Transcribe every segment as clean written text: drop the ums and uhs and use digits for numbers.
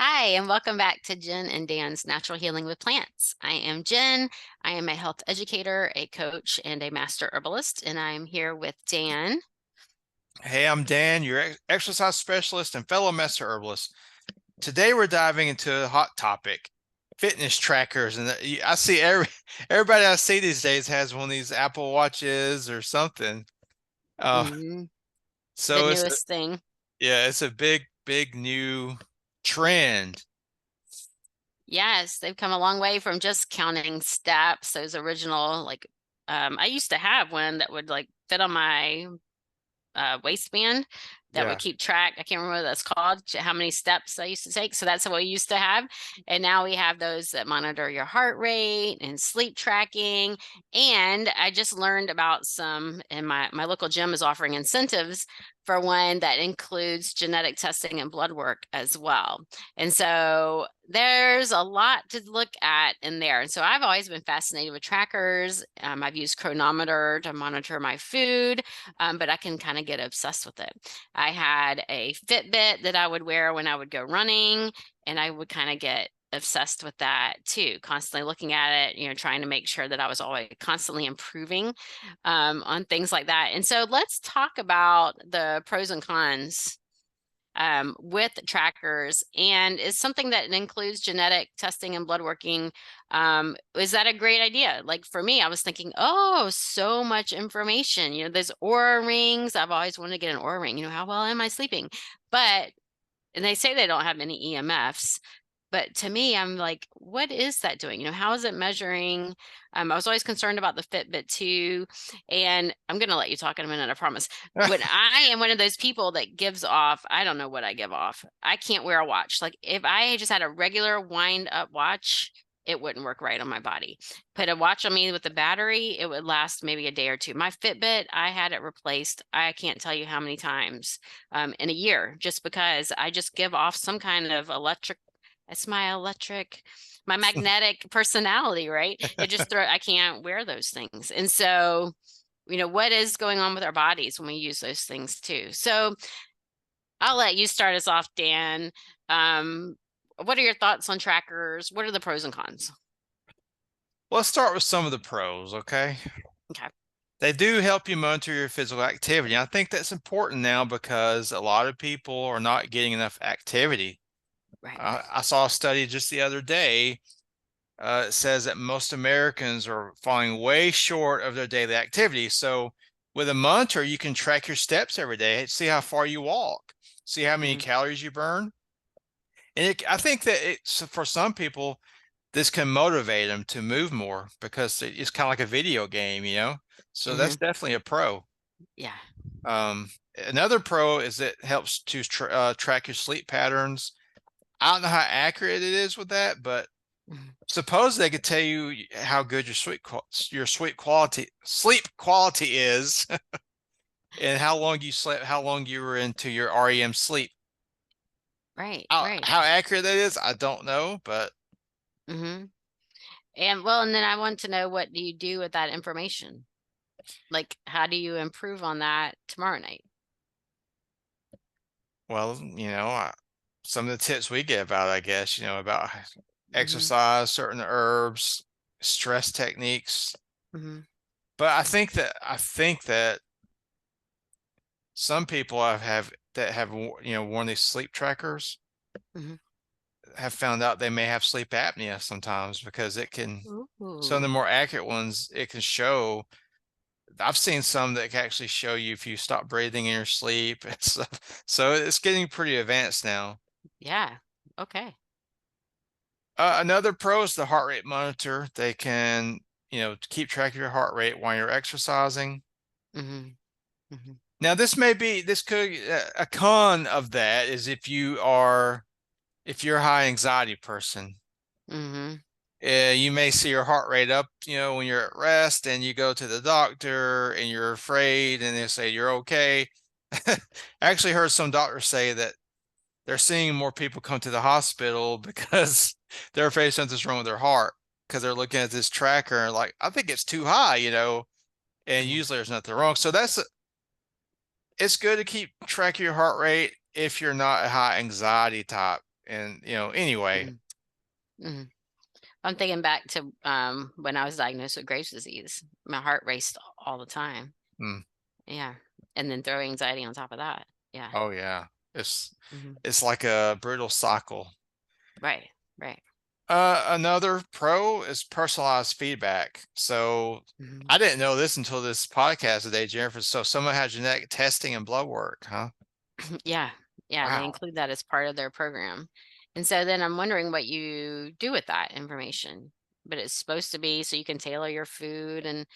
Hi, and welcome back to Jen and Dan's Natural Healing with Plants. I am Jen. I am a health educator, a coach, and a master herbalist, and I'm here with Dan. Hey, I'm Dan, your exercise specialist and fellow master herbalist. Today we're diving into a hot topic, fitness trackers. And I see everybody I see these days has one of these Apple Watches or something. Uh, Hmm. The so newest thing. it's a big new trend. Yes, they've come a long way from just counting steps. Those original, I used to have one that would fit on my waistband that would Yeah. keep track. I can't remember what that's called, how many steps I used to take. So that's what we used to have. And now we have those that monitor your heart rate and sleep tracking. And I just learned about some, and my local gym is offering incentives for one that includes genetic testing and blood work as well. And so there's a lot to look at in there. And so I've always been fascinated with trackers. I've used Chronometer to monitor my food, but I can kind of get obsessed with it. I had a Fitbit that I would wear when I would go running, and I would kind of get obsessed with that too, constantly looking at it, trying to make sure that I was always constantly improving on things like that. And so let's talk about the pros and cons with trackers, and is something that includes genetic testing and blood working. Is that a great idea? Like for me, I was thinking, oh, so much information. There's Aura rings. I've always wanted to get an Aura ring. How well am I sleeping? But and they say they don't have any EMFs, but to me, I'm like, what is that doing? How is it measuring? I was always concerned about the Fitbit too. And I'm going to let you talk in a minute, I promise. When I am one of those people that gives off, I don't know what I give off. I can't wear a watch. Like if I just had a regular wind up watch, it wouldn't work right on my body. Put a watch on me with the battery, it would last maybe a day or two. My Fitbit, I had it replaced. I can't tell you how many times in a year, just because I just give off some kind of electric. It's my magnetic personality, right? I can't wear those things. And so, what is going on with our bodies when we use those things too? So I'll let you start us off, Dan. What are your thoughts on trackers? What are the pros and cons? Let's start with some of the pros, okay? Okay. They do help you monitor your physical activity. I think that's important now because a lot of people are not getting enough activity. Right. I saw a study just the other day. It says that most Americans are falling way short of their daily activity. So with a monitor, you can track your steps every day, see how far you walk, see how many Mm-hmm. calories you burn. And I think that it's for some people, this can motivate them to move more because it's kind of like a video game. So Mm-hmm. that's definitely a pro. Yeah. Another pro is it helps to track your sleep patterns. I don't know how accurate it is with that, but Mm-hmm. suppose they could tell you how good your sleep quality is, and how long you slept, how long you were into your REM sleep. Right. Right. How accurate that is, I don't know, but Mm-hmm. And then I want to know, what do you do with that information? Like, how do you improve on that tomorrow night? well, some of the tips we give out, I guess, about Mm-hmm. exercise, certain herbs, stress techniques. Mm-hmm. But I think that some some people that have worn these sleep trackers Mm-hmm. have found out they may have sleep apnea sometimes because some of the Ooh. more accurate ones, it can show. I've seen some that can actually show you if you stop breathing in your sleep and stuff. So it's getting pretty advanced now. Yeah. Okay. Another pro is the heart rate monitor. They can, keep track of your heart rate while you're exercising. Mm-hmm. Mm-hmm. Now, this could a con of that is if you're a high anxiety person. Mm-hmm. You may see your heart rate up, when you're at rest, and you go to the doctor and you're afraid, and they say you're okay. I actually heard some doctors say that they're seeing more people come to the hospital because they're afraid something's wrong with their heart because they're looking at this tracker and like, I think it's too high, and Mm-hmm. usually there's nothing wrong. So it's good to keep track of your heart rate if you're not a high anxiety type. And, anyway. Mhm. Mhm. I'm thinking back to when I was diagnosed with Graves' disease. My heart raced all the time. Mm, Yeah. And then throw anxiety on top of that. Yeah. oh yeah. It's Hmm. it's like a brutal cycle. Right. Right. Another pro is personalized feedback. So Hmm. I didn't know this until this podcast today, Jennifer. So someone had genetic testing and blood work, huh? Yeah. Yeah. They Wow. include that as part of their program. And so then I'm wondering what you do with that information. But it's supposed to be so you can tailor your food and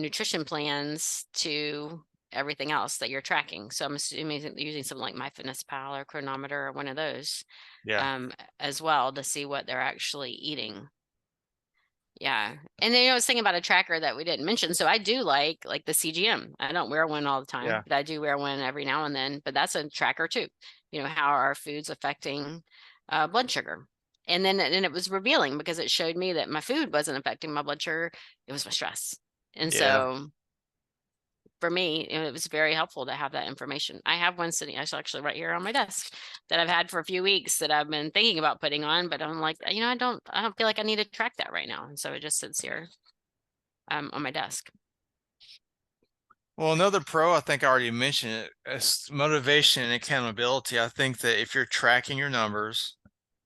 nutrition plans to everything else that you're tracking. So I'm assuming that using something like MyFitnessPal or Chronometer or one of those Yeah. as well to see what they're actually eating. Yeah. And then I was thinking about a tracker that we didn't mention. So I do like the CGM. I don't wear one all the time, Yeah. but I do wear one every now and then. But that's a tracker too. How are our foods affecting blood sugar? And it was revealing because it showed me that my food wasn't affecting my blood sugar. It was my stress. And Yeah. so for me, it was very helpful to have that information. I have one sitting actually right here on my desk that I've had for a few weeks that I've been thinking about putting on, but I'm like, I don't feel like I need to track that right now. And so it just sits here on my desk. Well, another pro, I think I already mentioned it, is motivation and accountability. I think that if you're tracking your numbers,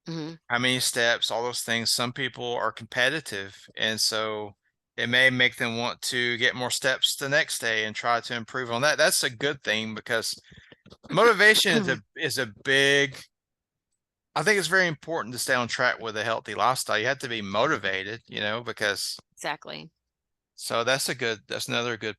Hmm. how many steps, all those things, some people are competitive. And so it may make them want to get more steps the next day and try to improve on that. That's a good thing because motivation is a big, I think it's very important to stay on track with a healthy lifestyle. You have to be motivated, because Exactly. so that's another good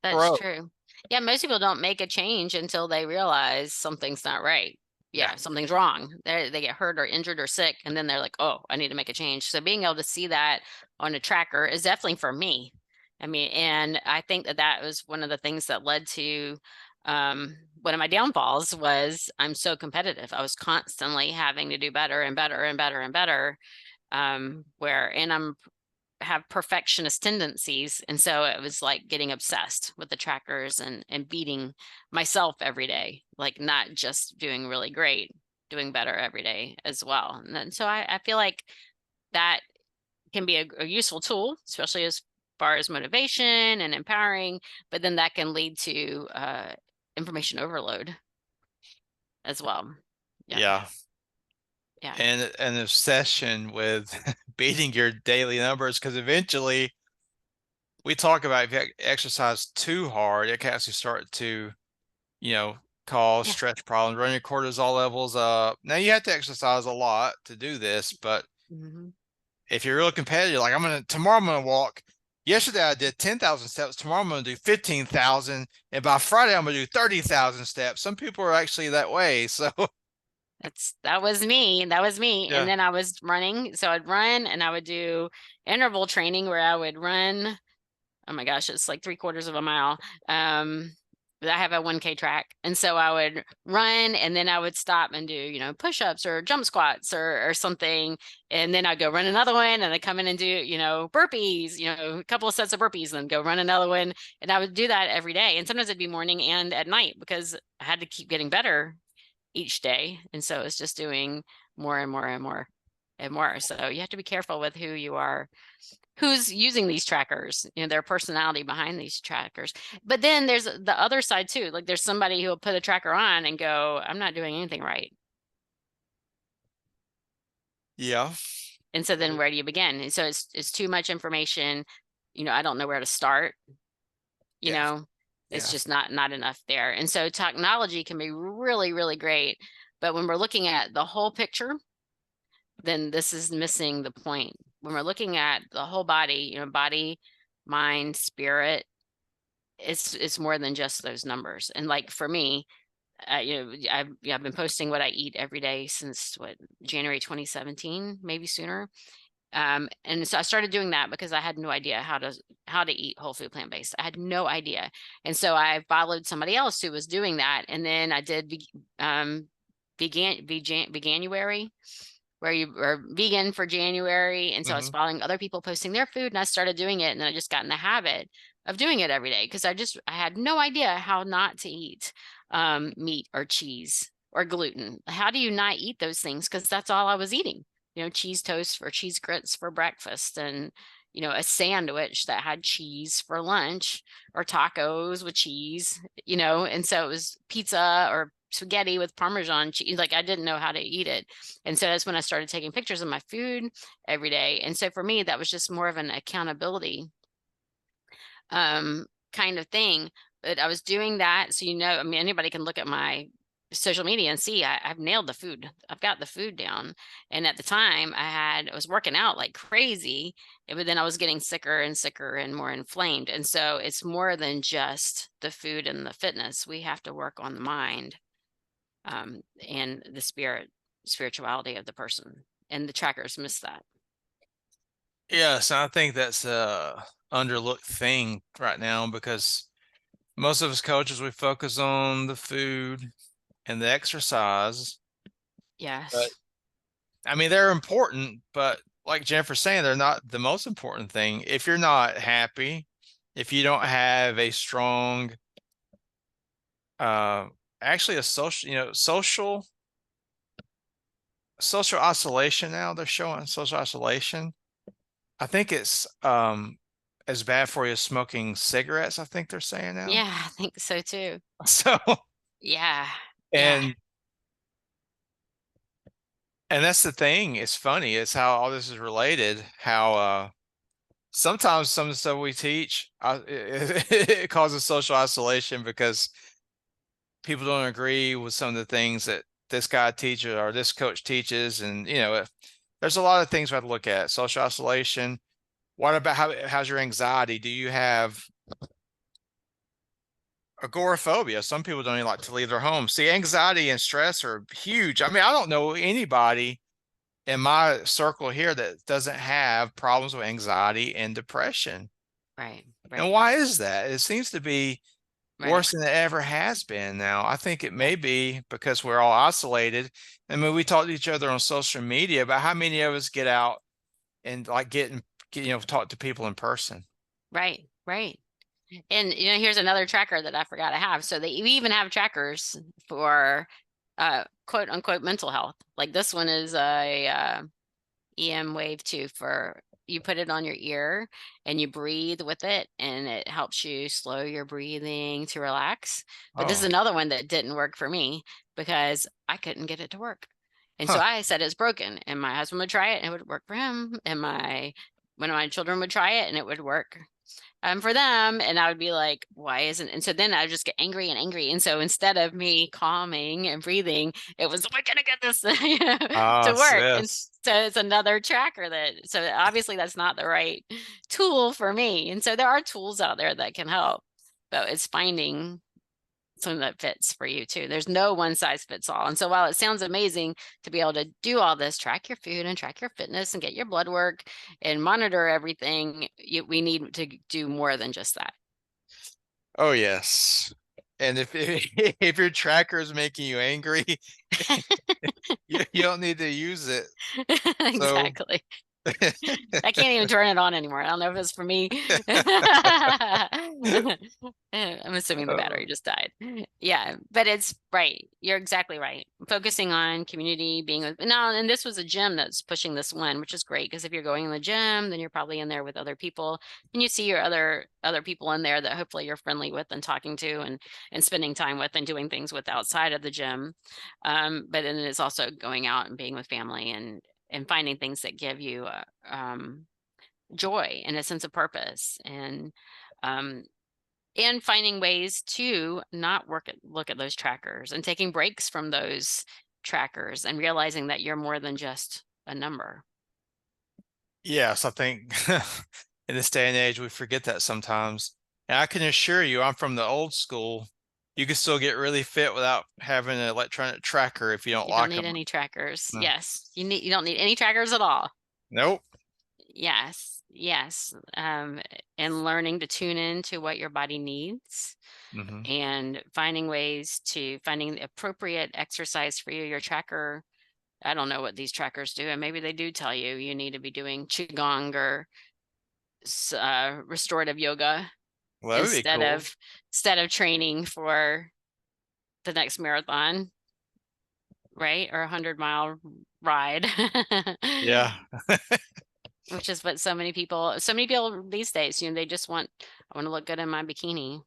That's pro. true. Yeah, most people don't make a change until they realize something's not right. Yeah. Yeah, something's wrong. They get hurt or injured or sick, and then they're like, "Oh, I need to make a change." So being able to see that on a tracker is definitely for me. I mean, and I think that that was one of the things that led to one of my downfalls was I'm so competitive. I was constantly having to do better and better and better and better. And I'm have perfectionist tendencies, and so it was like getting obsessed with the trackers and beating myself every day, like not just doing really great, doing better every day as well. And then so I feel like that can be a useful tool, especially as far as motivation and empowering, but then that can lead to information overload as well. Yeah. Yeah. Yeah. And an obsession with beating your daily numbers because eventually we talk about if you exercise too hard, it can actually start to, cause Yeah. stress problems, run your cortisol levels up. Now you have to exercise a lot to do this, but Hmm. if you're real competitive, like tomorrow I'm gonna walk. Yesterday I did 10,000 steps. Tomorrow I'm gonna do 15,000, and by Friday I'm gonna do 30,000 steps. Some people are actually that way. So That was me. That was me. And yeah, then I was running. So I'd run and I would do interval training where I would run. Oh my gosh, it's like 3/4 of a mile. But I have a 1K track. And so I would run and then I would stop and do, push-ups or jump squats or something. And then I'd go run another one and I'd come in and do, burpees, a couple of sets of burpees, and then go run another one. And I would do that every day. And sometimes it'd be morning and at night because I had to keep getting better each day. And so it's just doing more and more and more and more. So you have to be careful with who you are, who's using these trackers, their personality behind these trackers. But then there's the other side too. Like there's somebody who will put a tracker on and go, I'm not doing anything right. yeah, And so then where do you begin? And so it's too much information. I don't know where to start, you yeah, know, it's yeah, just not enough there. And so technology can be really, really great. But when we're looking at the whole picture, then this is missing the point. When we're looking at the whole body, body, mind, spirit, it's more than just those numbers. And like for me, I've been posting what I eat every day since January 2017, maybe sooner. And so I started doing that because I had no idea how to eat whole food plant based. I had no idea, and so I followed somebody else who was doing that, and then I did veganuary, where you are vegan for January. And so I was hmm following other people posting their food and I started doing it. And then I just got in the habit of doing it every day because I had no idea how not to eat meat or cheese. or gluten. How do you not eat those things? Because that's all I was eating. Cheese toast or cheese grits for breakfast, and a sandwich that had cheese for lunch, or tacos with cheese, and so it was pizza or spaghetti with Parmesan cheese. Like, I didn't know how to eat it. And so that's when I started taking pictures of my food every day. And so for me, that was just more of an accountability kind of thing. But I was doing that. So, I mean, anybody can look at my social media and see I've nailed the food. I've got the food down. And at the time I was working out like crazy, but then I was getting sicker and sicker and more inflamed. And so it's more than just the food and the fitness. We have to work on the mind, and the spirituality of the person. And the trackers miss that. Yes, I think that's a underlooked thing right now because most of us coaches, we focus on the food and the exercise. But Yes. I mean, they're important, but like Jennifer's saying, they're not the most important thing. If you're not happy, if you don't have a strong, uh, actually a social, social isolation now, they're showing social isolation. I think it's as bad for you as smoking cigarettes, I think they're saying now. Yeah, I think so too. So, Yeah. Yeah. and and that's the thing. It's funny. It's how all this is related. How sometimes some of the stuff we teach, it causes social isolation because people don't agree with some of the things that this guy teaches or this coach teaches, and there's a lot of things we have to look at. Social isolation. What about how's your anxiety? Do you have agoraphobia? Some people don't even like to leave their home. See, anxiety and stress are huge. I mean, I don't know anybody in my circle here that doesn't have problems with anxiety and depression. Right. And Right. why is that? It seems to be Right. worse than it ever has been now. I think it Yeah. may be because we're all isolated. I mean, we talk to each other on social media, but how many of us get out and like talk to people in person? Right. Right. And here's another tracker that I forgot to have. So we even have trackers for quote unquote mental health. Like, this one is a EM wave too, for you put it on your ear and you breathe with it, and it helps you slow your breathing to relax. But this is Oh, another one that didn't work for me because I couldn't get it to work. And so huh. I said it's broken, and my husband would try it and it would work for him, and one of my children would try it and it would work for them. And I would be like, why isn't, and so then I would just get angry and angry. And so instead of me calming and breathing, it was, we're gonna get this Ah, to work. And sis. so it's another tracker so obviously that's not the right tool for me. And so there are tools out there that can help, but it's finding something that fits for you too. There's no one size fits all. And so while it sounds amazing to be able to do all this, track your food and track your fitness and get your blood work and monitor everything, we need to do more than just that. Oh, yes. And if if your tracker is making you angry, you don't need to use it. So Exactly. I can't even turn it on anymore. I don't know if it's for me. I'm assuming the uh, battery just died. Yeah, but it's right. You're exactly right. Focusing on community, being with no, and this was a gym that's pushing this one, which is great because if you're going in the gym, then you're probably in there with other people, and you see your other people in there that hopefully you're friendly with and talking to and spending time with and doing things with outside of the gym. But then it's also going out and being with family and finding things that give you joy and a sense of purpose, um, and finding ways to not look at those trackers and taking breaks from those trackers and realizing that you're more than just a number. yes, I think in this day and age we forget that sometimes. And I can assure you, I'm from the old school. You can still get really fit without having an electronic tracker if you don't You don't like need them. any trackers. No. Yes, you don't need any trackers at all. Nope. Yes, yes. And learning to tune in to what your body needs, Hmm. and finding the appropriate exercise for you. Your tracker, I don't know what these trackers do, and maybe they do tell you you need to be doing qigong or restorative yoga Well, that would be instead cool. of instead of training for the next marathon. right? Or 100-mile ride. Yeah. Which is what so many people these days, they just I want to look good in my bikini.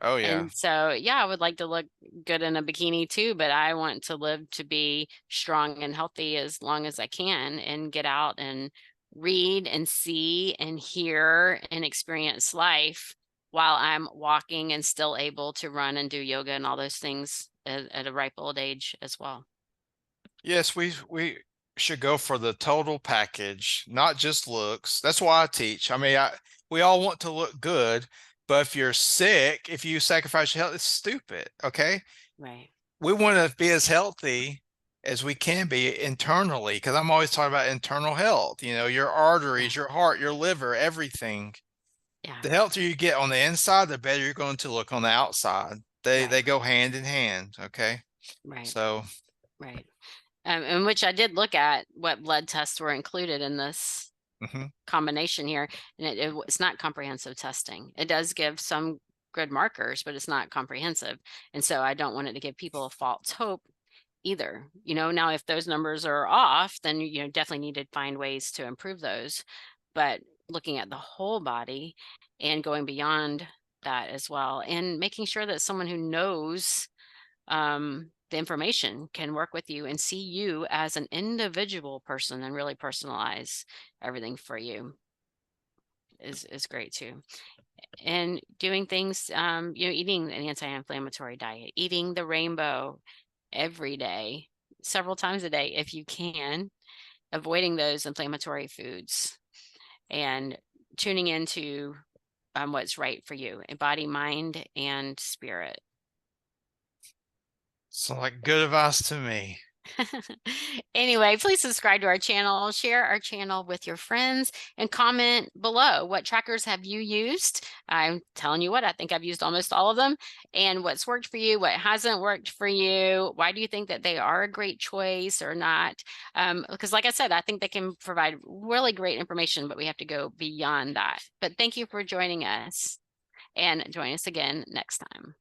Oh yeah. And so, yeah, I would like to look good in a bikini too, but I want to live to be strong and healthy as long as I can and get out and read and see and hear and experience life while I'm walking and still able to run and do yoga and all those things at a ripe old age as well. Yes, we should go for the total package, not just looks. That's why I teach. I mean, we all want to look good, but if you're sick, if you sacrifice your health, it's stupid. Okay. Right. We want to be as healthy as we can be internally, because I'm always talking about internal health, your Yeah. arteries, your heart, your liver, everything. Yeah. The healthier you get on the inside, the better you're going to look on the outside. They Right. go hand in hand. Okay. Right. So, Right. In which I did look at what blood tests were included in this mhm. combination here, and it's not comprehensive testing. It does give some good markers, but it's not comprehensive. And so I don't want it to give people a false hope either. Now if those numbers are off, then definitely need to find ways to improve those. But looking at the whole body and going beyond that as well, and making sure that someone who knows the information can work with you and see you as an individual person and really personalize everything for you is great too. And doing things, eating an anti-inflammatory diet, eating the rainbow every day, several times a day if you can, avoiding those inflammatory foods and tuning into what's right for you in body, mind, and spirit. So like good advice to me. Anyway, please subscribe to our channel, share our channel with your friends, and comment below what trackers have you used. I'm telling you what, I think I've used almost all of them, and what's worked for you, what hasn't worked for you. Why do you think that they are a great choice or not? Because like I said, I think they can provide really great information, but we have to go beyond that. But thank you for joining us, and join us again next time.